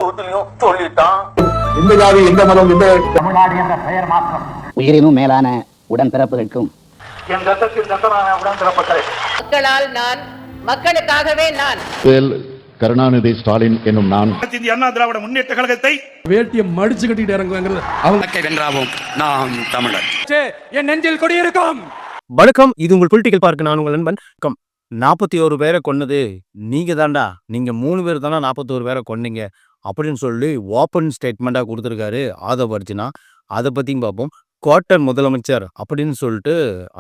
சொல்லிட்டான். எந்த ஜாதி எந்த மதம் எந்த தமிழ்நாடு என்ற பெயர் மாற்றம் உயிரினும் மேலான உடன்பிறப்புகளுக்கும் என் ரத்தத்தில் ரத்தமான உடன்பிறப்புகளே, மக்களால் நான், மக்களுக்காகவே நான். கருணாநிதி ஸ்டாலின் என்னும் நான் இந்திய அண்ணா திராவிட முன்னேற்ற கழகத்தை வேட்டியை மடிச்சு கட்டிட்டு இறங்குவாங்கிறது அவங்க வென்றாவோம் நாம் தமிழர். என் நெஞ்சில் கொடியிருக்கும். வணக்கம், இது உங்கள் பொலிட்டிக்கல் பார்க்க. நான் உங்கள் நண்பன். 41 பேரை கொன்னது நீங்க தாண்டா, நீங்க 3 பேர் தானே 41 பேரை கொன்னீங்க அப்படின்னு சொல்லி ஓப்பன் ஸ்டேட்மெண்ட்டாக கொடுத்துருக்காரு ஆதவ் அர்ஜுனா. அதை பற்றியும் பார்ப்போம். குவார்ட்டர் முதலமைச்சர் அப்படின்னு சொல்லிட்டு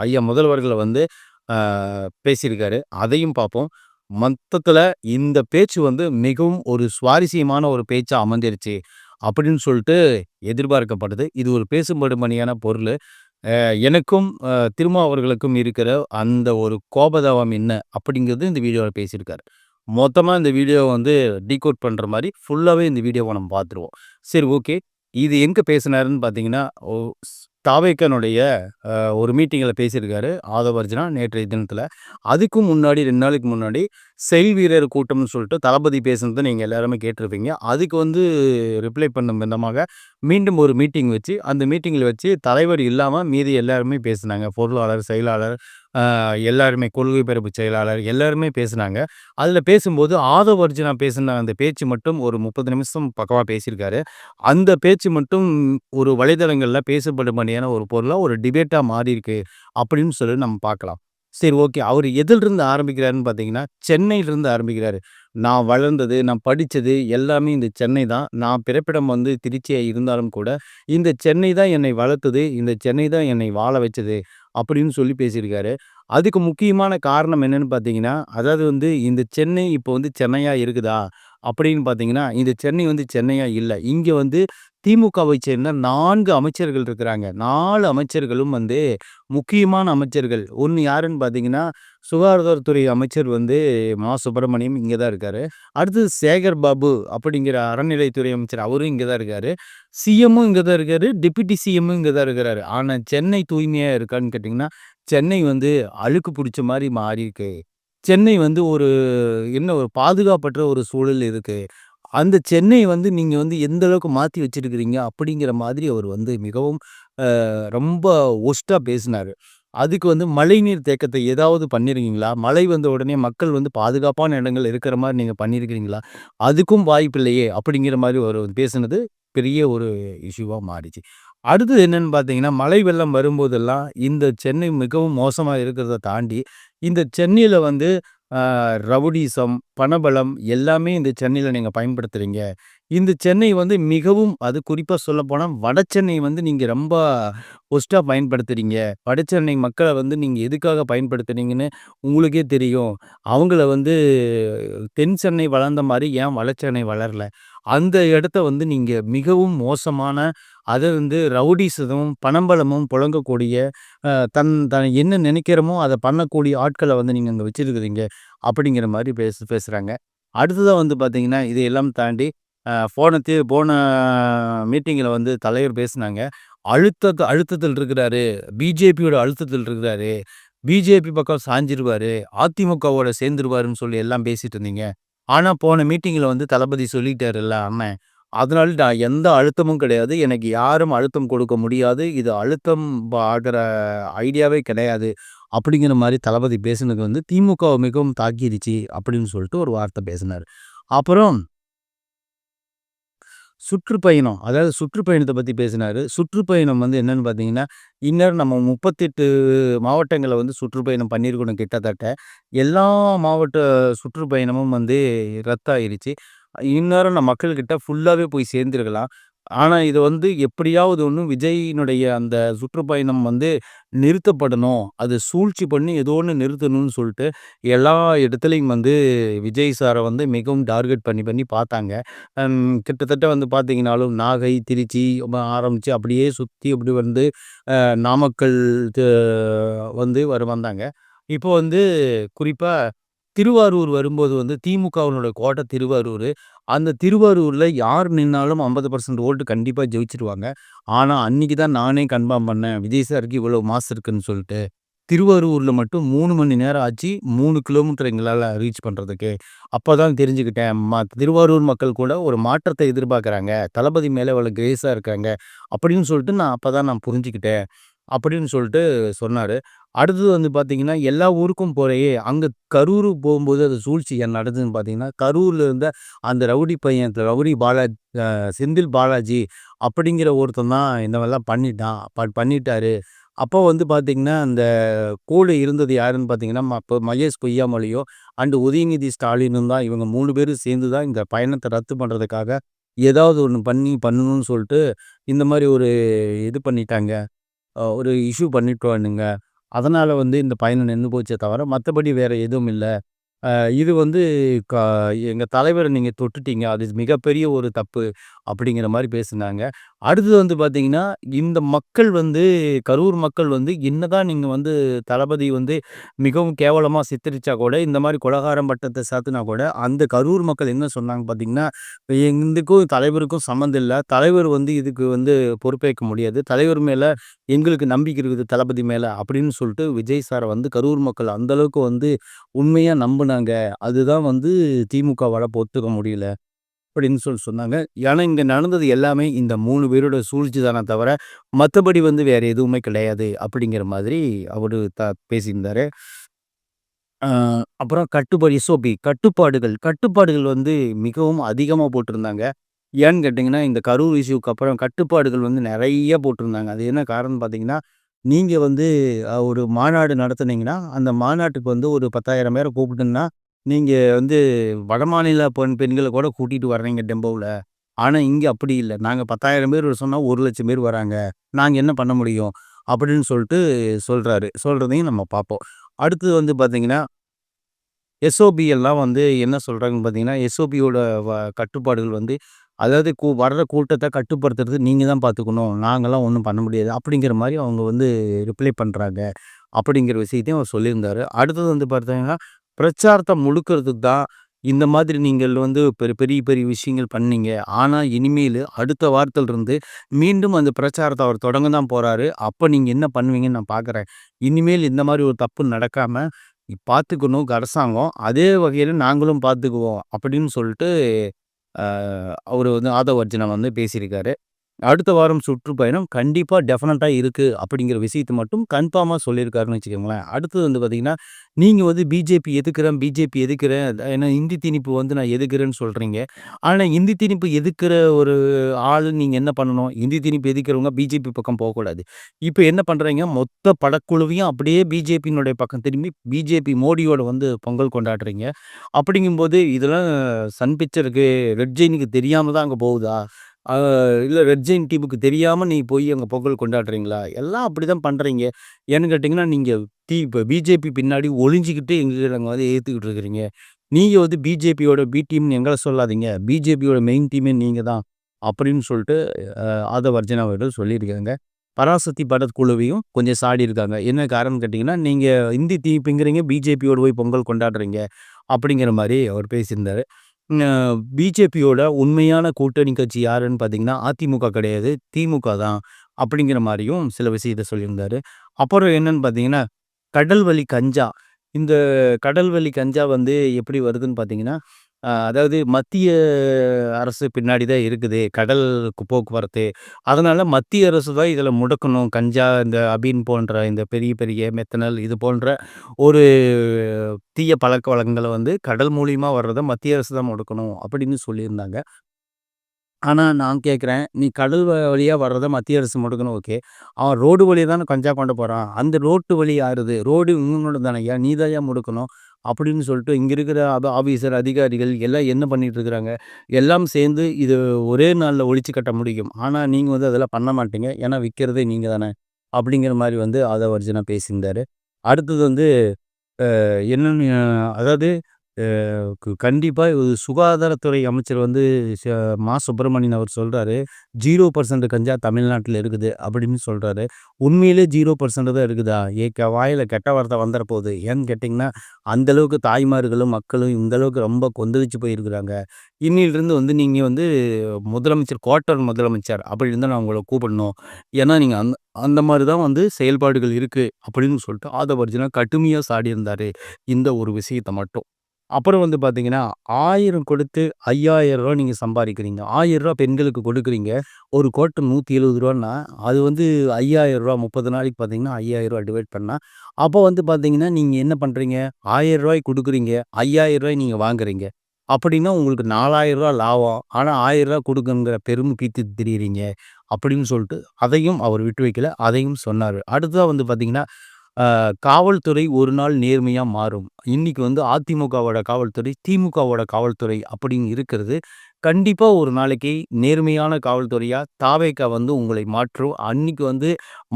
ஐயா முதல்வர்களை வந்து பேசியிருக்காரு, அதையும் பார்ப்போம். மொத்தத்தில் இந்த பேச்சு வந்து மிகவும் ஒரு சுவாரஸ்யமான ஒரு பேச்சாக அமைஞ்சிருச்சு அப்படின்னு சொல்லிட்டு எதிர்பார்க்கப்படுது. இது ஒரு பேசும்படுமணியான பொருள். எனக்கும் திருமாவர்களுக்கும் இருக்கிற அந்த ஒரு கோபதாபம் என்ன அப்படிங்கிறது இந்த வீடியோவில் பேசியிருக்காரு. மொத்தமாக இந்த வீடியோவை வந்து டீகோட் பண்ணுற மாதிரி ஃபுல்லாகவே இந்த வீடியோவை நம்ம பார்த்துருவோம். சரி, ஓகே. இது எங்கே பேசினாருன்னு பார்த்தீங்கன்னா, தாவேக்கனுடைய ஒரு மீட்டிங்கில் பேசியிருக்காரு ஆதவ் அர்ஜுனா நேற்றைய தினத்தில். அதுக்கும் முன்னாடி 2 நாளைக்கு முன்னாடி செயல் வீரர் கூட்டம்னு சொல்லிட்டு தளபதி பேசுனதை நீங்கள் எல்லாருமே கேட்டிருப்பீங்க. அதுக்கு வந்து ரிப்ளை பண்ணும் விதமாக மீண்டும் ஒரு மீட்டிங் வச்சு, அந்த மீட்டிங்கில் வச்சு தலைவர் இல்லாமல் மீதி எல்லாருமே பேசினாங்க. பொருளாளர், செயலாளர், எல்லாருமே கொள்கை பரப்பு செயலாளர் எல்லாருமே பேசினாங்க. அதில் பேசும்போது ஆதவ் அர்ஜுனா பேசின அந்த பேச்சு மட்டும் ஒரு 30 நிமிஷம் பக்கமாக பேசியிருக்காரு. அந்த பேச்சு மட்டும் ஒரு வலைதளங்களில் பேசப்படும்படியான ஒரு பொருளாக ஒரு டிபேட்டாக மாறி இருக்கு அப்படின்னு சொல்லி நம்ம பார்க்கலாம். சரி, ஓகே. அவர் எதிலிருந்து ஆரம்பிக்கிறாருன்னு பார்த்தீங்கன்னா, சென்னையிலிருந்து ஆரம்பிக்கிறாரு. நான் வளர்ந்தது, நான் படித்தது எல்லாமே இந்த சென்னை தான். நான் பிறப்பிடம் வந்து திருச்சியாக இருந்தாலும் கூட இந்த சென்னை தான் என்னை வளர்த்தது, இந்த சென்னை தான் என்னை வாழ வச்சது அப்படின்னு சொல்லி பேசியிருக்காரு. அதுக்கு முக்கியமான காரணம் என்னன்னு பார்த்தீங்கன்னா, அதாவது வந்து இந்த சென்னை இப்போ வந்து சென்னையாக இருக்குதா அப்படின்னு பார்த்தீங்கன்னா, இந்த சென்னை வந்து சென்னையாக இல்லை. இங்கே வந்து திமுகவை சேர்ந்த 4 அமைச்சர்கள் இருக்கிறாங்க. 4 அமைச்சர்களும் வந்து முக்கியமான அமைச்சர்கள். ஒன்று யாருன்னு பார்த்தீங்கன்னா, சுகாதாரத்துறை அமைச்சர் வந்து மா சுப்பிரமணியம் இங்கே தான் இருக்கார். அடுத்தது சேகர் பாபு அப்படிங்கிற அறநிலைத்துறை அமைச்சர், அவரும் இங்கே தான் இருக்கார். சிஎம்மும் இங்கே தான் இருக்கார், டெப்யூட்டி சிஎம்மும் இங்கே தான் இருக்கிறாரு. ஆனால் சென்னை தூய்மையாக இருக்கான்னு கேட்டிங்கன்னா, சென்னை வந்து அழுக்கு பிடிச்ச மாதிரி மாறி இருக்கு. சென்னை வந்து ஒரு ஒரு பாதுகாப்பற்ற ஒரு சூழல் இருக்குது. அந்த சென்னை வந்து நீங்கள் வந்து எந்த அளவுக்கு மாற்றி வச்சிருக்கிறீங்க அப்படிங்கிற மாதிரி அவர் வந்து மிகவும் ரொம்ப ஒஸ்ட்டாக பேசினார். அதுக்கு வந்து மழைநீர் தேக்கத்தை ஏதாவது பண்ணியிருக்கீங்களா? மழை வந்த உடனே மக்கள் வந்து பாதுகாப்பான இடங்கள் இருக்கிற மாதிரி நீங்கள் பண்ணியிருக்கிறீங்களா? அதுக்கும் வாய்ப்பில்லையே அப்படிங்கிற மாதிரி அவர் பேசுனது பெரிய ஒரு இஷ்யூவாக மாறிச்சு. அடுத்தது என்னன்னு பார்த்தீங்கன்னா, மழை வெள்ளம் வரும்போதெல்லாம் இந்த சென்னை மிகவும் மோசமாக இருக்கிறத தாண்டி இந்த சென்னையில் வந்து ரவுடிசம், பணபலம் எல்லாமே இந்த சென்னையில் நீங்கள் பயன்படுத்துகிறீங்க. இந்த சென்னை வந்து மிகவும், அது குறிப்பாக சொல்லப்போனால் வட சென்னை வந்து நீங்கள் ரொம்ப ஒஸ்ட்டாக பயன்படுத்துகிறீங்க. வட சென்னை மக்களை வந்து நீங்கள் எதுக்காக பயன்படுத்துகிறீங்கன்னு உங்களுக்கே தெரியும். அவங்கள வந்து தென் சென்னை வளர்ந்த மாதிரி ஏன் வட சென்னை வளரல? அந்த இடத்த வந்து நீங்கள் மிகவும் மோசமான, அதை வந்து ரவுடிசமும் பணம்பலமும் புழங்கக்கூடிய தன் என்ன நினைக்கிறோமோ அதை பண்ணக்கூடிய ஆட்களை வந்து நீங்கள் அங்கே வச்சுருக்குறீங்க அப்படிங்கிற மாதிரி பேசுகிறாங்க. அடுத்ததாக வந்து பார்த்திங்கன்னா, இதையெல்லாம் தாண்டி போன மீட்டிங்கில் வந்து தலைவர் பேசினாங்க. அழுத்தத்தில் இருக்கிறாரு, பிஜேபியோட அழுத்தத்தில் இருக்கிறாரு, பிஜேபி பக்கம் சாஞ்சிருவார், அதிமுகவோட சேர்ந்துருவாருன்னு சொல்லி எல்லாம் பேசிகிட்டு இருந்தீங்க. ஆனால் போன மீட்டிங்கில் வந்து தளபதி சொல்லிட்டாருல்ல அண்ணன், அதனால நான் எந்த அழுத்தமும் கிடையாது, எனக்கு யாரும் அழுத்தம் கொடுக்க முடியாது, இது அழுத்தம் ஆகிற ஐடியாவே கிடையாது அப்படிங்கிற மாதிரி தளபதி பேசுனது வந்து திமுகவை மிகவும் தாக்கிடுச்சு அப்படின்னு சொல்லிட்டு ஒரு வார்த்தை பேசினார். அப்புறம் சுற்றுப்பயணம், அதாவது சுற்றுப்பயணத்தை பற்றி பேசினார். சுற்றுப்பயணம் வந்து என்னென்னு பார்த்தீங்கன்னா, இந்நேரம் நம்ம 38 மாவட்டங்களை வந்து சுற்றுப்பயணம் பண்ணியிருக்கணும். கிட்டத்தட்ட எல்லா மாவட்ட சுற்றுப்பயணமும் வந்து ரத்தாயிருச்சு. இந்நேரம் நம்ம மக்கள்கிட்ட ஃபுல்லாகவே போய் சேர்ந்துருக்கலாம். ஆனால் இது வந்து எப்படியாவது ஒன்று விஜயினுடைய அந்த சுற்றுப்பயணம் வந்து நிறுத்தப்படணும், அது சூழ்ச்சி பண்ணி ஏதோ ஒன்று நிறுத்தணும்னு சொல்லிட்டு எல்லா இடத்துலையும் வந்து விஜய் சாரை வந்து மிகவும் டார்கெட் பண்ணி பார்த்தாங்க. கிட்டத்தட்ட வந்து பார்த்திங்கனாலும் நாகை, திருச்சி ஆரம்பித்து அப்படியே சுற்றி அப்படி வந்து நாமக்கல் வந்து வந்தாங்க. இப்போ வந்து குறிப்பாக திருவாரூர் வரும்போது வந்து திமுகவினோட கோட்டை திருவாரூர். அந்த திருவாரூரில் யார் நின்னாலும் 50% ஓட்டு கண்டிப்பாக ஜெயிச்சிருவாங்க. ஆனால் அன்றைக்கி தான் நானே கன்ஃபார்ம் பண்ணேன், விஜய் சாருக்கு இவ்வளோ மாசு இருக்குன்னு சொல்லிட்டு. திருவாரூரில் மட்டும் 3 மணி நேரம் ஆச்சு 3 கிலோமீட்டர் எங்களால் ரீச் பண்ணுறதுக்கு. அப்போ தான் தெரிஞ்சுக்கிட்டேன் திருவாரூர் மக்கள் கூட ஒரு மாற்றத்தை எதிர்பார்க்குறாங்க, தளபதி மேலே இவ்வளோ கிரேஸாக இருக்காங்க அப்படின்னு சொல்லிட்டு அப்போ தான் நான் புரிஞ்சுக்கிட்டேன் அப்படின்னு சொல்லிட்டு சொன்னார். அடுத்தது வந்து பார்த்தீங்கன்னா எல்லா ஊருக்கும் போகிறேயே அங்கே கரூர் போகும்போது அது சூழ்ச்சி என்ன நடந்ததுன்னு பார்த்தீங்கன்னா, கரூரில் இருந்த அந்த ரவுடி பையன் ரவுடி செந்தில் பாலாஜி அப்படிங்கிற ஒருத்தன் தான் இந்த மாதிரிலாம் பண்ணிட்டாரு. அப்போ வந்து பார்த்தீங்கன்னா அந்த கூட இருந்தது யாருன்னு பார்த்தீங்கன்னா அப்போ மகேஷ் பொய்யாமொழியும் அண்டு உதயநிதி ஸ்டாலினும் தான். இவங்க 3 பேரும் சேர்ந்து தான் இந்த பயணத்தை ரத்து பண்ணுறதுக்காக ஏதாவது ஒன்று பண்ணணும்னு சொல்லிட்டு இந்த மாதிரி ஒரு இது பண்ணிட்டாங்க, ஒரு இஷ்யூ பண்ணிட்டோன்னுங்க. அதனால் வந்து இந்த பயணம் நின்று போச்சே தவிர மற்றபடி வேறு எதுவும் இல்லை. இது வந்து க எங்கள் தலைவரை நீங்கள் தொட்டுட்டீங்க, அது மிகப்பெரிய ஒரு தப்பு அப்படிங்கிற மாதிரி பேசுனாங்க. அடுத்தது வந்து பார்த்தீங்கன்னா, இந்த மக்கள் வந்து கரூர் மக்கள் வந்து என்னதான் நீங்கள் வந்து தளபதி வந்து மிகவும் கேவலமாக சித்தரிச்சா கூட, இந்த மாதிரி கொலகாரம் பட்டத்தை சாத்தினா கூட, அந்த கரூர் மக்கள் என்ன சொன்னாங்க பார்த்தீங்கன்னா, எங்களுக்கும் தலைவருக்கும் சம்மந்தம் இல்லை, தலைவர் வந்து இதுக்கு வந்து பொறுப்பேற்க முடியாது, தலைவர் மேலே எங்களுக்கு நம்பிக்கை இருக்குது தளபதி மேலே அப்படின்னு சொல்லிட்டு விஜய் சாரை வந்து கரூர் மக்கள் அந்தளவுக்கு வந்து உண்மையாக நம்பினாங்க. அதுதான் வந்து திமுகவால் ஒத்துக்க முடியல அப்படின்னு சொன்னாங்க. ஏன்னா இங்கே நடந்தது எல்லாமே இந்த 3 பேரோட சூழ்ச்சி தானே தவிர மற்றபடி வந்து வேறு எதுவுமே கிடையாது அப்படிங்கிற மாதிரி அவர் பேசியிருந்தார். அப்புறம் எஸ்ஓபி கட்டுப்பாடுகள் வந்து மிகவும் அதிகமாக போட்டிருந்தாங்க. ஏன்னு கேட்டிங்கன்னா இந்த கரூர் இஷ்யூக்கு அப்புறம் கட்டுப்பாடுகள் வந்து நிறைய போட்டிருந்தாங்க. அது என்ன காரணம் பார்த்தீங்கன்னா, நீங்கள் வந்து ஒரு மாநாடு நடத்துனீங்கன்னா அந்த மாநாட்டுக்கு வந்து ஒரு 10,000 பேரை கூப்பிட்டுன்னா நீங்கள் வந்து வடமாநில பெண்களை கூட கூட்டிகிட்டு வர்றீங்க டெம்போவில். ஆனால் இங்கே அப்படி இல்லை, நாங்கள் 10,000 பேர் சொன்னால் 1,00,000 பேர் வராங்க, நாங்கள் என்ன பண்ண முடியும் அப்படின்னு சொல்லிட்டு சொல்கிறதையும் நம்ம பார்ப்போம். அடுத்தது வந்து பார்த்திங்கன்னா எஸ்ஓபி எல்லாம் வந்து என்ன சொல்கிறாங்கன்னு பார்த்தீங்கன்னா, எஸ்ஓபியோட கட்டுப்பாடுகள் வந்து அதாவது வர்ற கூட்டத்தை கட்டுப்படுத்துறது நீங்கள் தான் பார்த்துக்கணும், நாங்கள்லாம் ஒன்றும் பண்ண முடியாது அப்படிங்கிற மாதிரி அவங்க வந்து ரிப்ளை பண்ணுறாங்க அப்படிங்கிற விஷயத்தையும் அவர் சொல்லியிருந்தார். அடுத்தது வந்து பார்த்தீங்கன்னா, பிரச்சாரத்தை முழுக்கிறதுக்கு தான் இந்த மாதிரி நீங்கள் வந்து பெரிய பெரிய விஷயங்கள் பண்ணீங்க. ஆனால் இனிமேல் அடுத்த வாரத்திலிருந்து மீண்டும் அந்த பிரச்சாரத்தை அவர் தொடங்க தான் போகிறாரு. அப்போ நீங்கள் என்ன பண்ணுவீங்கன்னு நான் பார்க்குறேன். இனிமேல் இந்த மாதிரி ஒரு தப்பு நடக்காமல் பார்த்துக்கணும் அரசாங்கம், அதே வகையில் நாங்களும் பார்த்துக்குவோம் அப்படின்னு சொல்லிட்டு அவர் வந்து ஆதவ் அர்ஜுனா வந்து பேசியிருக்காரு. அடுத்த வாரம் சுற்றுப்பயணம் கண்டிப்பாக டெஃபினட்டாக இருக்குது அப்படிங்கிற விஷயத்தை மட்டும் கன்ஃபார்மாக சொல்லியிருக்காருன்னு வச்சுக்கோங்களேன். அடுத்தது வந்து பார்த்திங்கன்னா, நீங்கள் வந்து பிஜேபி எதுக்குறேன், ஏன்னா இந்தி திணிப்பு வந்து நான் எதுக்குறேன்னு சொல்கிறீங்க. ஆனால் இந்தி திணிப்பு எதுக்குற ஒரு ஆள் நீங்கள் என்ன பண்ணணும், இந்தி திணிப்பு எதுக்கிறவங்க பிஜேபி பக்கம் போகக்கூடாது. இப்போ என்ன பண்ணுறீங்க, மொத்த படக்குழுவையும் அப்படியே பிஜேபியினுடைய பக்கம் திரும்பி பிஜேபி மோடியோட வந்து பொங்கல் கொண்டாடுறீங்க. அப்படிங்கும்போது இதெல்லாம் சன் பிக்சருக்கு ரெட் ஜெயினுக்கு தெரியாமல் தான் அங்கே போகுதா, இல்லை ரெட் ஜெயின் டீமுக்கு தெரியாமல் நீ போய் அங்கே பொங்கல் கொண்டாடுறீங்களா? எல்லாம் அப்படி தான் பண்ணுறீங்க. ஏன்னு கேட்டிங்கன்னா, நீங்கள் இப்போ பிஜேபி பின்னாடி ஒளிஞ்சிக்கிட்டு எங்களை நாங்கள் வந்து ஏற்றுக்கிட்டு இருக்கிறீங்க. நீங்கள் வந்து பிஜேபியோட பி டீம்னு எங்களை சொல்லாதீங்க, பிஜேபியோட மெயின் டீமே நீங்கள் தான் அப்படின்னு சொல்லிட்டு ஆதவ் அர்ஜுனா அவர்கள் சொல்லியிருக்காங்க. பராசக்தி படக்குழுவையும் கொஞ்சம் சாடி இருக்காங்க. என்ன காரணம் கேட்டிங்கன்னா, நீங்கள் இந்தி திணிப்புங்கிறீங்க, பிஜேபியோடு போய் பொங்கல் கொண்டாடுறீங்க அப்படிங்கிற மாதிரி அவர் பேசியிருந்தார். பிஜேபியோட உண்மையான கூட்டணி கட்சி யாருன்னு பார்த்தீங்கன்னா அதிமுக கிடையாது, திமுக தான் அப்படிங்கிற மாதிரியும் சில விஷயத்தை சொல்லியிருந்தார். அப்புறம் என்னன்னு பார்த்தீங்கன்னா, கடல்வழி கஞ்சா, இந்த கடல்வழி கஞ்சா வந்து எப்படி வருதுன்னு பார்த்தீங்கன்னா, அதாவது மத்திய அரசு பின்னாடி தான் இருக்குது கடல் போக்குவரத்து. அதனால் மத்திய அரசு தான் இதில் முடக்கணும். கஞ்சா, இந்த அபீன் போன்ற இந்த பெரிய பெரிய மெத்தனால் இது போன்ற ஒரு தீய பழக்க வழக்கங்களை வந்து கடல் மூலியமாக வர்றதை மத்திய அரசு தான் முடக்கணும் அப்படின்னு சொல்லியிருந்தாங்க. ஆனால் நான் கேட்குறேன், நீ கடல் வழியாக வர்றதை மத்திய அரசு முடக்கணும், ஓகே. அவன் ரோடு வழியாக தானே கஞ்சா கொண்டு போகிறான், அந்த ரோட்டு வழி யாருது, ரோடு இவங்களோட தானேயா, நீ தான் முடக்கணும் அப்படின்னு சொல்லிட்டு இங்கே இருக்கிற ஆஃபீஸர் அதிகாரிகள் எல்லாம் என்ன பண்ணிகிட்டு இருக்கிறாங்க, எல்லாம் சேர்ந்து இது ஒரே நாளில் ஒழிச்சு கட்ட முடியும். ஆனால் நீங்கள் வந்து அதெல்லாம் பண்ண மாட்டீங்க, ஏன்னா விற்கிறதே நீங்கள் தானே அப்படிங்கிற மாதிரி வந்து ஆதவ் அர்ஜுனா பேசியிருந்தார். அடுத்தது வந்து என்னென்னு, அதாவது கண்டிப்பாக சுகாதாரத்துறை அமைச்சர் வந்து மா சுப்பிரமணியன் அவர் சொல்கிறாரு 0% கஞ்சா தமிழ்நாட்டில் இருக்குது அப்படின்னு சொல்கிறாரு. உண்மையிலே 0% தான் இருக்குதா? வாயில் கெட்ட வார்த்தை வந்துட போகுது. ஏன்னு கேட்டிங்கன்னா அந்தளவுக்கு தாய்மார்களும் மக்களும் இந்தளவுக்கு ரொம்ப கொந்தளிச்சு போயிருக்கிறாங்க. இன்னிலிருந்து வந்து நீங்கள் வந்து முதலமைச்சர் குவார்ட்டர் முதலமைச்சர் அப்படி இருந்தால் நான் உங்களை கூப்பிடணும். ஏன்னா நீங்கள் அந்த மாதிரி தான் வந்து செயல்பாடுகள் இருக்குது அப்படின்னு சொல்லிட்டு ஆதவர்ஜுனா கடுமையாக சாடியிருந்தார் இந்த ஒரு விஷயத்தை மட்டும். அப்புறம் வந்து பார்த்தீங்கன்னா 1000 கொடுத்து 5000 நீங்கள் சம்பாதிக்கிறீங்க. 1000 பெண்களுக்கு கொடுக்குறீங்க. ஒரு கோட்டு 170 அது வந்து 5000 30 நாளைக்கு பார்த்தீங்கன்னா 5000 டிவைட் பண்ணால் அப்போ வந்து பார்த்தீங்கன்னா நீங்கள் என்ன பண்ணுறீங்க? 1000 கொடுக்குறீங்க, 5000 நீங்கள் வாங்குறீங்க. அப்படின்னா உங்களுக்கு 4000 லாபம். ஆனால் 1000 கொடுக்குங்கிற பெருமை பீத்து திரியிறீங்க அப்படின்னு சொல்லிட்டு அதையும் அவர் விட்டு வைக்கல. அதையும் சொன்னார். அடுத்ததாக வந்து பார்த்தீங்கன்னா காவல்துறை ஒரு நாள் நேர்மையாக மாறும். இன்னைக்கு வந்து அதிமுகவோட காவல்துறை திமுகவோட காவல்துறை அப்படின்னு இருக்கிறது. கண்டிப்பாக ஒரு நாளைக்கு நேர்மையான காவல்துறையாக தாவேகா வந்து உங்களை மாற்றும். அன்னைக்கு வந்து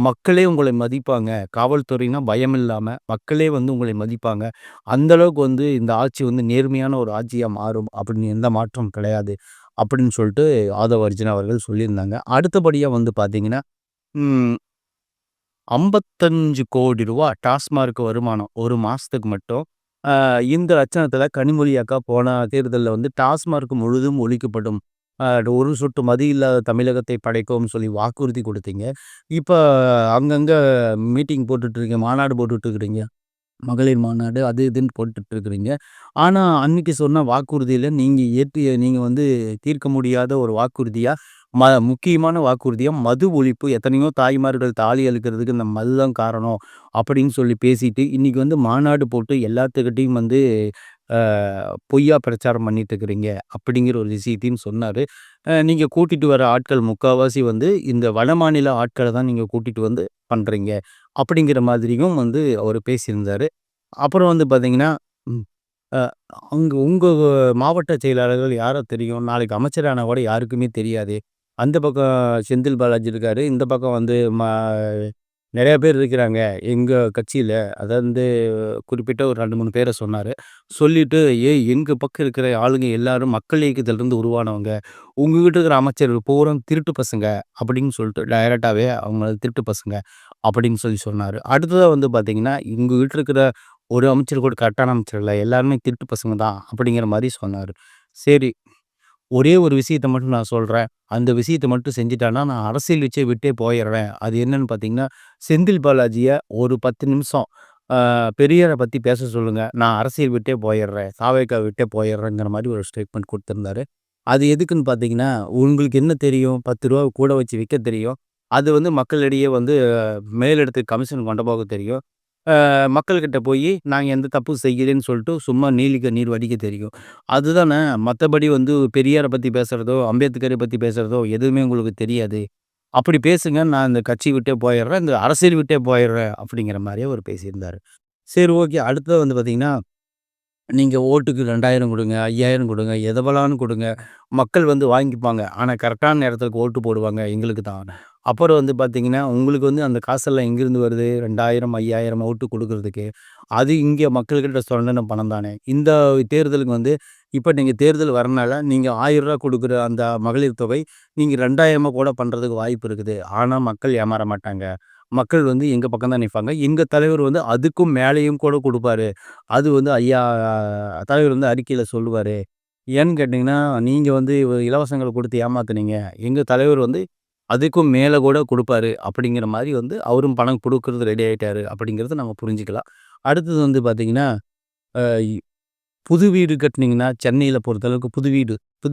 மக்களே உங்களை மதிப்பாங்க. காவல்துறைனா பயம் இல்லாமல் மக்களே வந்து உங்களை மதிப்பாங்க. அந்தளவுக்கு வந்து இந்த ஆட்சி வந்து நேர்மையான ஒரு ஆட்சியாக மாறும் அப்படின்னு எந்த மாற்றம் கிடையாது அப்படின்னு சொல்லிட்டு ஆதவ அர்ஜுனா அவர்கள் சொல்லியிருந்தாங்க. அடுத்தபடியாக வந்து பார்த்தீங்கன்னா 55 கோடி ரூபா டாஸ்மார்க் வருமானம் ஒரு மாதத்துக்கு மட்டும். இந்த லட்சணத்தில் கனிமொழி அக்கா போன தேர்தலில் வந்து டாஸ்மார்க் முழுதும் ஒழிக்கப்படும், ஒரு சொட்டு மது இல்லாத தமிழகத்தை படைக்கும்னு சொல்லி வாக்குறுதி கொடுத்தீங்க. இப்போ அங்கங்கே மீட்டிங் போட்டுட்ருக்கீங்க, மாநாடு போட்டுட்ருக்குறீங்க, மகளிர் மாநாடு அது இதுன்னு போட்டுட்ருக்குறீங்க. ஆனால் அன்னைக்கு சொன்ன வாக்குறுதியில் நீங்கள் வந்து தீர்க்க முடியாத ஒரு வாக்குறுதியாக முக்கியமான வாக்குறுதியாக மது ஒழிப்பு. எத்தனையோ தாய்மார்கள் தாலி அழுக்கிறதுக்கு இந்த மது தான் காரணம் அப்படின்னு சொல்லி பேசிட்டு இன்றைக்கி வந்து மாநாடு போட்டு எல்லாத்துக்கிட்டையும் வந்து பொய்யா பிரச்சாரம் பண்ணிட்டு இருக்கிறீங்க அப்படிங்கிற ஒரு விஷயத்தையும் சொன்னார். நீங்கள் கூட்டிகிட்டு வர ஆட்கள் முக்கால்வாசி வந்து இந்த வடமாநில ஆட்களை தான் நீங்கள் கூட்டிகிட்டு வந்து பண்ணுறீங்க அப்படிங்கிற மாதிரியும் வந்து அவர் பேசியிருந்தார். அப்புறம் வந்து பார்த்திங்கன்னா அங்கே உங்கள் மாவட்ட செயலாளர்கள் யாரோ தெரியும், நாளைக்கு அமைச்சரான கூட யாருக்குமே தெரியாது. அந்த பக்கம் செந்தில் பாலாஜி இருக்கார், இந்த பக்கம் வந்து நிறையா பேர் இருக்கிறாங்க எங்கள் கட்சியில். அதாவது வந்து குறிப்பிட்ட ஒரு 2-3 பேரை சொன்னார். சொல்லிவிட்டு எங்கள் பக்கம் இருக்கிற ஆளுங்க எல்லாரும் மக்கள் இயக்கத்திலிருந்து உருவானவங்க, உங்ககிட்ட இருக்கிற அமைச்சர் பூரா திருட்டு பசங்க அப்படின்னு சொல்லிட்டு டைரெக்டாகவே அவங்க திருட்டு பசங்க அப்படின்னு சொன்னார். அடுத்ததாக வந்து பார்த்திங்கன்னா உங்ககிட்ட இருக்கிற ஒரு அமைச்சர் கூட கரெக்டான அமைச்சர் இல்லை, எல்லாருமே திருட்டு பசங்க தான் அப்படிங்கிற மாதிரி சொன்னார். சரி, ஒரே ஒரு விஷயத்தை மட்டும் நான் சொல்கிறேன், அந்த விஷயத்தை மட்டும் செஞ்சுட்டான்னா நான் அரசியல் விட்டே போயிடுறேன். அது என்னன்னு பார்த்தீங்கன்னா செந்தில் பாலாஜியை ஒரு 10 நிமிஷம் பெரியாரை பற்றி பேச சொல்லுங்கள், நான் அரசியல் விட்டே போயிடுறேன், தாவேகா விட்டே போயிடுறேங்கிற மாதிரி ஒரு ஸ்டேட்மெண்ட் கொடுத்துருந்தாரு. அது எதுக்குன்னு பார்த்தீங்கன்னா உங்களுக்கு என்ன தெரியும், 10 ரூபா கூட வச்சு விற்க தெரியும். அது வந்து மக்களிடையே வந்து மேலிடத்துக்கு கமிஷன் கொண்டு போக தெரியும். மக்கள்கிட்ட போய் நாங்கள் எந்த தப்பும் செய்யலைன்னு சொல்லிட்டு சும்மா நீர் வடிக்க தெரியும். அதுதானே. மற்றபடி வந்து பெரியாரை பற்றி பேசுகிறதோ அம்பேத்கரை பற்றி பேசுகிறதோ எதுவுமே உங்களுக்கு தெரியாது. அப்படி பேசுங்க, நான் இந்த கட்சி விட்டே போயிடுறேன், இந்த அரசியல் விட்டே போயிடுறேன் அப்படிங்கிற மாதிரியே அவர் பேசியிருந்தார். சரி, ஓகே. அடுத்தது வந்து பார்த்திங்கன்னா நீங்கள் ஓட்டுக்கு 2000 கொடுங்க, 5000 கொடுங்க, எதவளான்னு கொடுங்க, மக்கள் வந்து வாங்கிப்பாங்க. ஆனால் கரெக்டான நேரத்துக்கு ஓட்டு போடுவாங்க எங்களுக்கு தான். அப்புறம் வந்து பார்த்திங்கன்னா உங்களுக்கு வந்து அந்த காசெல்லாம் எங்கேருந்து வருது? 2000 5000 ஓட்டு கொடுக்கறதுக்கு. அது இங்கே மக்கள்கிட்ட சொன்ன பணம் தானே. இந்த தேர்தலுக்கு வந்து இப்போ நீங்கள் தேர்தல் வரனால நீங்கள் 1000 ரூபா கொடுக்குற அந்த மகளிர் தொகை நீங்கள் 2000 கூட பண்ணுறதுக்கு வாய்ப்பு இருக்குது. ஆனால் மக்கள் ஏமாற மாட்டாங்க. மக்கள் வந்து எங்கள் பக்கம் தான் நிற்பாங்க. எங்கள் தலைவர் வந்து அதுக்கும் மேலேயும் கூட கொடுப்பாரு. அது வந்து ஐயா தலைவர் வந்து அறிக்கையில் சொல்லுவார். ஏன்னு கேட்டிங்கன்னா நீங்கள் வந்து இலவசங்களை கொடுத்து ஏமாத்துனீங்க, எங்கள் தலைவர் வந்து அதுக்கும் மேலே கூட கொடுப்பாரு அப்படிங்கிற மாதிரி வந்து அவரும் பணம் கொடுக்கறது ரெடி ஆகிட்டாரு அப்படிங்கிறத நம்ம புரிஞ்சுக்கலாம். அடுத்தது வந்து பார்த்திங்கன்னா புது வீடு கட்டினீங்கன்னா சென்னையில் பொறுத்தளவுக்கு புது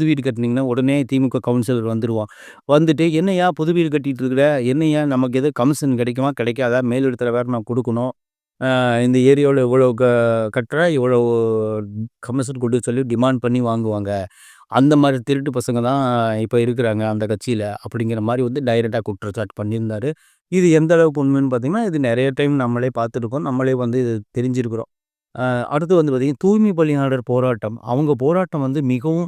வீடு கட்டினீங்கன்னா உடனே திமுக கவுன்சிலர் வந்துடுவான். வந்துட்டு என்னையா புது வீடு கட்டிகிட்டு இருக்கிற, என்னையா நமக்கு எது கமிஷன் கிடைக்குமா கிடைக்காதா, மேலிடத்தில் வேறு நான் கொடுக்கணும், இந்த ஏரியாவில் இவ்வளோ கட்டுற இவ்வளோ கமிஷன் கொடுக்க சொல்லி டிமாண்ட் பண்ணி வாங்குவாங்க. அந்த மாதிரி திருட்டு பசங்க தான் இப்போ இருக்கிறாங்க அந்த கட்சியில் அப்படிங்கிற மாதிரி வந்து டைரெக்டாக குற்றச்சாட்டு பண்ணியிருந்தார். இது எந்த அளவுக்கு உண்மைன்னு பார்த்திங்கன்னா இது நிறைய டைம் நம்மளே பார்த்துருக்கோம், நம்மளே வந்து இது தெரிஞ்சிருக்கிறோம். அடுத்து வந்து பார்த்திங்கன்னா தூய்மை பணியாளர் போராட்டம். அவங்க போராட்டம் வந்து மிகவும்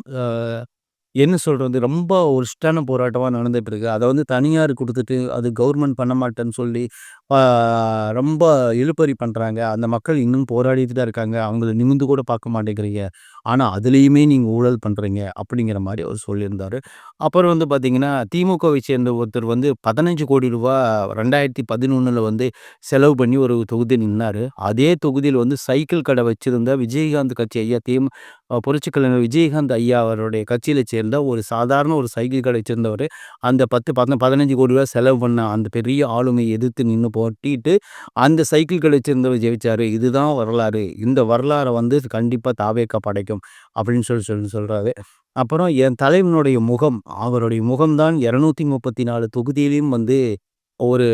என்ன சொல்றது? ரொம்ப ஒர்ஸ்ட்டான போராட்டமா நடந்துட்டு இருக்கு. அத வந்து தனியார் குடுத்துட்டு, அது கவர்மெண்ட் பண்ண மாட்டேன்னு சொல்லி, ஆ ரொம்ப இழுபறி பண்றாங்க. அந்த மக்கள் இன்னும் போராடிட்டு தான் இருக்காங்க. அவங்கள நிமிர்ந்து கூட பார்க்க மாட்டேங்கிறீங்க. ஆனா, அதுலயுமே நீங்க ஊழல் பண்றீங்க. அப்படிங்கிற மாரி அவர் சொல்லியிருந்தாரு. அப்புறம் வந்து பார்த்தீங்கன்னா, திமுகவை சேர்ந்த ஒருத்தர் வந்து ரூ. 15,00,00,000 2011ல வந்து செலவு பண்ணி ஒரு தொகுதியில் நின்னாரு. அதே தொகுதியில் வந்து சைக்கிள் கடை வச்சிருந்த விஜயகாந்த் கட்சி ஐயா புரட்சிக் கலைஞர் விஜயகாந்த் ஐயா அவருடைய கட்சியில சேர்ந்த ஒரு சாதாரண ஒரு சைக்கிள் கடை வச்சிருந்தவரு, அந்த 15,00,00,000 செலவு பண்ண அந்த பெரிய ஆளுமையை எதிர்த்து நின்னு போட்டியிட்டு, அந்த சைக்கிள் கடை வச்சிருந்தவர் ஜெயிச்சாரு. இதுதான் வரலாறு. இந்த வரலாற வந்து கண்டிப்பா தாவேக்கா படைக்கும் அப்படின்னு சொல்றாரு. அப்புறம் என் தலைவனுடைய முகம், அவருடைய முகம் தான் 234 தொகுதியிலும் வந்து ஒரு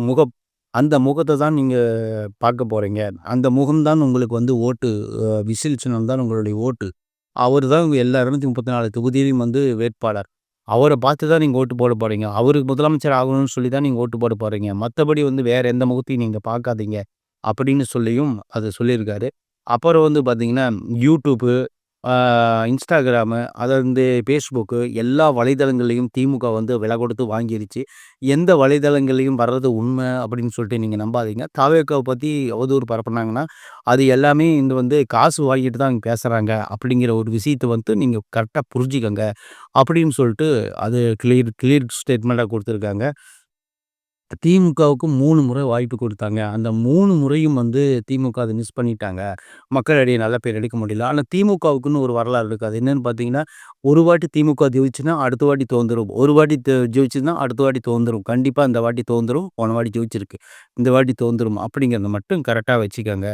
முகம். அந்த முகத்த தான் நீங்க பார்க்க போறீங்க. அந்த முகம் தான் உங்களுக்கு வந்து ஓட்டு விசில் சின்னம் தான் உங்களுடைய ஓட்டு. அவரு தான் உங்க எல்லா 234 தொகுதியிலும் வந்து வேட்பாளர். அவர பார்த்து தான் நீங்க ஓட்டு போட போறீங்க. அவருக்கு முதலமைச்சர் ஆகணும்னு சொல்லி தான் நீங்க ஓட்டு போட போறீங்க. மத்தபடி வந்து வேற எந்த முகத்தையும் நீங்க பார்க்காதீங்க. அப்படின்னு சொல்லியும் அது சொல்லியிருக்காரு. அப்புறம் வந்து பார்த்தீங்கன்னா, YouTube, ஆ Instagram, அதாவது வந்து Facebook எல்லா வலைதளங்கள்லயும் திமுக வந்து விலை கொடுத்து வாங்கிருச்சு. எந்த வலைதளங்கள்லயும் வர்றது உண்மை அப்படின்னு சொல்லிட்டு நீங்க நம்பாதீங்க. தாவேக்காவ பத்தி அவதூறு பரப்புனாங்கன்னா, அது எல்லாமே இந்த வந்து காசு வாங்கிட்டு தான் பேசுறாங்க அப்படிங்கிற ஒரு விஷயத்த வந்து நீங்க கரெக்ட்டா புரிஞ்சுக்கங்க. அப்படின்னு சொல்லிட்டு அது கிளியர் ஸ்டேட்மெண்ட்டா குடுத்துருக்காங்க. திமுகவுக்கு 3 முறை வாய்ப்பு குடுத்தாங்க. அந்த 3 முறையும் வந்து திமுக அத மிஸ் பண்ணிட்டாங்க. மக்களிடையே நல்ல பேர் எடுக்க முடியல. ஆனா திமுகவுக்குன்னு ஒரு வரலாறு இருக்கு. அது என்னன்னு பார்த்தீங்கன்னா, ஒரு வாட்டி திமுக ஜெயிச்சுன்னா, அடுத்த வாட்டி தோந்துரும். ஒரு வாட்டி ஜெயிச்சுதுன்னா, அடுத்த வாட்டி தோந்துரும். கண்டிப்பா இந்த வாட்டி தோந்துரும். போன வாட்டி ஜெயிச்சிருக்கு. இந்த வாட்டி தோந்துரும். அப்படிங்கிறத மட்டும் கரெக்ட்டா வச்சுக்கங்க.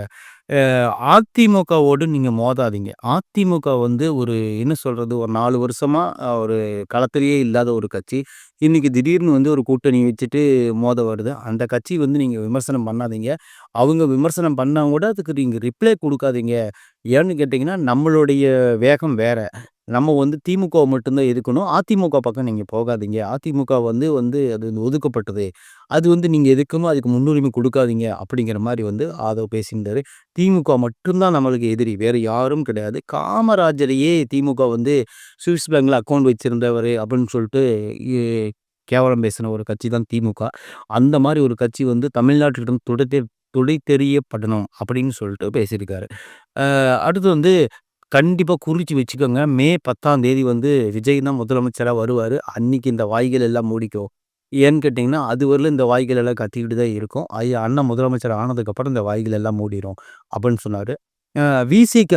அதிமுகவோடு நீங்க மோதாதீங்க. அதிமுக வந்து ஒரு என்ன சொல்றது? ஒரு 4 வருஷமா ஒரு களத்திலேயே இல்லாத ஒரு கட்சி. இன்னைக்கு திடீர்னு வந்து ஒரு கூட்டணி வச்சுட்டு மோத வருது. அந்த கட்சி வந்து நீங்க விமர்சனம் பண்ணாதீங்க. அவங்க விமர்சனம் பண்ணா கூட அதுக்கு நீங்க ரிப்ளை குடுக்காதீங்க. ஏன்னு கேட்டீங்கன்னா, நம்மளுடைய வேகம் வேற. நம்ம வந்து திமுகவ மட்டும் தான் எதிர்க்கணும். அதிமுக பக்கம் நீங்க போகாதீங்க. அதிமுக வந்து வந்து அது ஒதுக்கப்பட்டது. அது வந்து நீங்க எதுக்குமோ அதுக்கு முன்னுரிமை குடுக்காதீங்க. அப்படிங்கிற மாரி வந்து ஆதவ் பேசியிருந்தாரு. திமுக மட்டும் தான் நம்மளுக்கு எதிரி. வேற யாரும் கிடையாது. காமராஜரையே திமுக வந்து சுவிஸ் பேங்க்ல அக்கவுண்ட் வச்சிருந்தவரு அப்படின்னு சொல்லிட்டு எ கேவலம் பேசின ஒரு கட்சி தான் திமுக. அந்த மாரி ஒரு கட்சி வந்து தமிழ்நாட்டிடம் துடைத்தெறியப்படணும் அப்படின்னு சொல்லிட்டு பேசியிருக்காரு. அடுத்து வந்து கண்டிப்பா குறிச்சு வச்சுக்கோங்க. மே 10ஆம் தேதி வந்து விஜய் தான் முதலமைச்சரா வருவாரு. அன்னைக்கு இந்த வாய்கள் எல்லாம் மூடிக்கும். ஏன்னு கேட்டீங்கன்னா, அதுவரையிலும் இந்த வாய்கள் எல்லாம் கத்திக்கிட்டு தான் இருக்கும். அண்ணன் முதலமைச்சர் ஆனதுக்கப்புறம் இந்த வாய்கள் எல்லாம் மூடிரும் அப்படின்னு சொன்னாரு.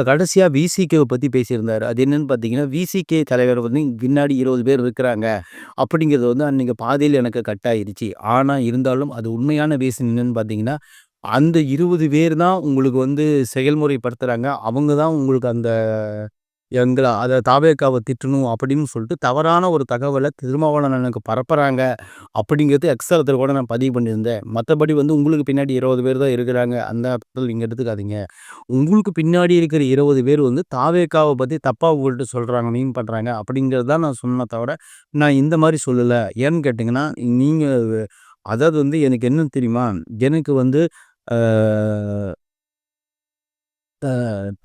கடைசியா விசிகேவ பத்தி பேசியிருந்தாரு. அது என்னன்னு பார்த்தீங்கன்னா, விசிகே தலைவர் வந்து பின்னாடி 20 பேர் இருக்கிறாங்க. அப்படிங்கிறது வந்து அன்னைக்கு பாதியில எனக்கு கட் ஆயிருச்சு. ஆனா இருந்தாலும் அது உண்மையான ரீசன் என்னன்னு பார்த்தீங்கன்னா, அந்த 20 பேர் தான் உங்களுக்கு வந்து செயல்முறைப்படுத்துறாங்க. அவங்க தான் உங்களுக்கு அந்த அத தாவேக்காவ திட்டணும் அப்படின்னு சொல்லிட்டு தவறான ஒரு தகவல திருமாவளவன் அண்ணனுக்கு பரப்புறாங்க. அப்படிங்கிறது எக்ஸ்தலத்துல கூட நான் பதிவு பண்ணியிருந்தேன். மத்தபடி வந்து உங்களுக்கு பின்னாடி 20 பேர் தான் இருக்கிறாங்க. அந்த அர்த்தத்துல நீங்க எடுத்துக்காதீங்க. உங்களுக்கு பின்னாடி இருக்கிற 20 பேர் வந்து தாவேக்காவ பத்தி தப்பா உங்கள்ட்ட சொல்றாங்க, மீம் பண்றாங்க அப்படிங்கிறது தான் நான் சொன்னேனே தவிர, நான் இந்த மாரி சொல்லல. ஏன்னு கேட்டீங்கன்னா, நீங்க அதாவது வந்து எனக்கு என்ன தெரியுமா? எனக்கு வந்து ஆ த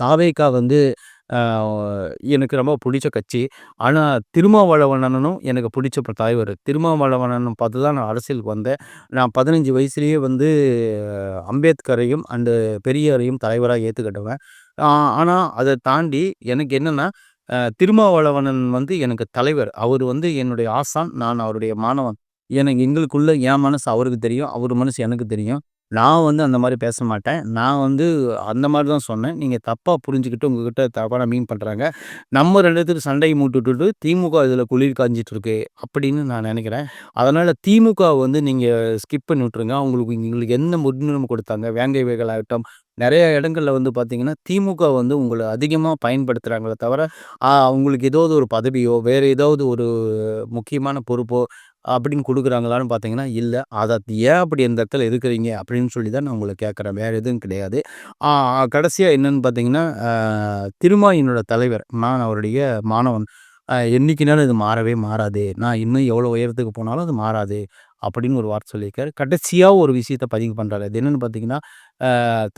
தாவேக்கா வந்து அ எனக்கு ரொம்ப புடிச்ச கட்சி. ஆனா, திருமாவளவன் அண்ணனும் எனக்கு புடிச்ச தலைவரு. திருமாவளவன் அண்ணன பார்த்து தான் நான் அரசியலுக்கு வந்தேன். நான் 15 வயசுலயே வந்து அம்பேத்கரையும் பெரியாரையும் தலைவரா ஏத்துக்கிட்டவன். ஆ ஆனா, அத தாண்டி எனக்கு என்னன்னா, திருமாவளவனன் வந்து எனக்கு தலைவர். அவரு வந்து என்னுடைய ஆசான். நான் அவருடைய மாணவன். எனக்கு எங்களுக்குள்ள என் மனசு அவருக்கு தெரியும். அவரு மனசு எனக்கு தெரியும். நான் வந்து அந்த மாரி பேச மாட்டேன். நான் வந்து அந்த மாரி தான் சொன்னேன். நீங்க தப்பா புரிஞ்சுகிட்டு உங்ககிட்ட தவறா மீன் பண்றாங்க. நம்ம 2 பேத்துக்கு சண்டைய மூட்டி விட்டுட்டு திமுக இதுல குளிர் காய்ஞ்சிட்டு இருக்கு அப்படின்னு நான் நெனைக்கிறேன். அதனால திமுக வந்து நீங்க ஸ்கிப் பண்ணி விட்டுருங்க. உங்களுக்கு என்ன முன்னுரிமை கொடுத்தாங்க? வேங்கை வயல் ஆகட்டும், நெறைய இடங்கள்ல வந்து பார்த்தீங்கன்னா, திமுக வந்து உங்கள அதிகமா பயன்படுத்துறாங்களே தவிர, உங்களுக்கு ஏதாவது ஒரு பதவியோ, வேற ஏதாவது ஒரு முக்கியமான பொறுப்போ அப்படின்னு குடுக்குறாங்களான்னு பார்த்தீங்கன்னா, இல்ல. அத ஏன் அப்படி அந்த இடத்துல இருக்கிறீங்க? அப்படின்னு சொல்லி தான் நான் உங்கள கேட்கிறேன். வேற எதுவும் கிடையாது. ஆ கடைசியா என்னன்னு பார்த்தீங்கன்னா, திருமா என்னோட தலைவர். நான் அவருடைய மாணவன். என்னைக்குனாலும் இது மாறவே மாறாது. நான் இன்னும் எவ்வளோ உயரத்துக்கு போனாலும் அது மாறாது. அப்படின்னு ஒரு வார்த்தை சொல்லியிருக்காரு. கடைசியா ஒரு விஷயத்த பதிவு பண்றாரு. அது என்னன்னு பார்த்தீங்கன்னா,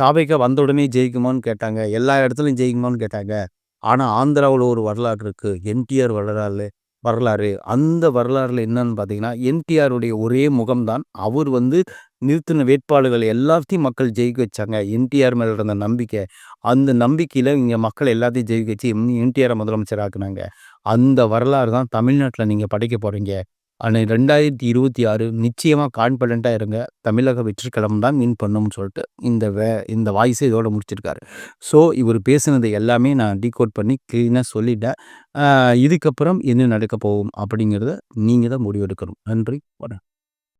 தாவேக்கா வந்த உடனே ஜெயிக்குமான்னு கேட்டாங்க. எல்லா இடத்துலயும் ஜெயிக்குமான்னு கேட்டாங்க. ஆனால் ஆந்திராவில் ஒரு வரலாறு இருக்குது, என்டிஆர் வரலாறு. அந்த வரலாறுல என்னன்னு பார்த்தீங்கன்னா, என்டிஆருடைய ஒரே முகம்தான். அவர் நிறுத்தின வேட்பாளர்கள் எல்லாத்தையும் மக்கள் ஜெயிக்க வச்சாங்க. என்டிஆர் மேல இருந்த நம்பிக்கை, அந்த நம்பிக்கையில் இங்கே மக்கள் எல்லாத்தையும் ஜெயிக்க வச்சு என்டிஆரை முதலமைச்சர் ஆக்குனாங்க. அந்த வரலாறு தான் தமிழ்நாட்டில் நீங்கள் படைக்க போகிறீங்க. ஆனால் 2026 நிச்சயமாக கான்ஃபிடென்ட்டாக இருங்க, தமிழக வெற்றிக்களம் தான் வின் பண்ணும்னு சொல்லிட்டு இந்த வாய்ஸை இதோட முடிச்சிருக்காரு. ஸோ இவர் பேசுனது எல்லாமே நான் டீகோட் பண்ணி க்ளீனாக சொல்லிட்டேன். இதுக்கப்புறம் என்ன நடக்க போகும் அப்படிங்கிறத நீங்கள் தான் முடிவெடுக்கணும். நன்றி, வணக்கம்.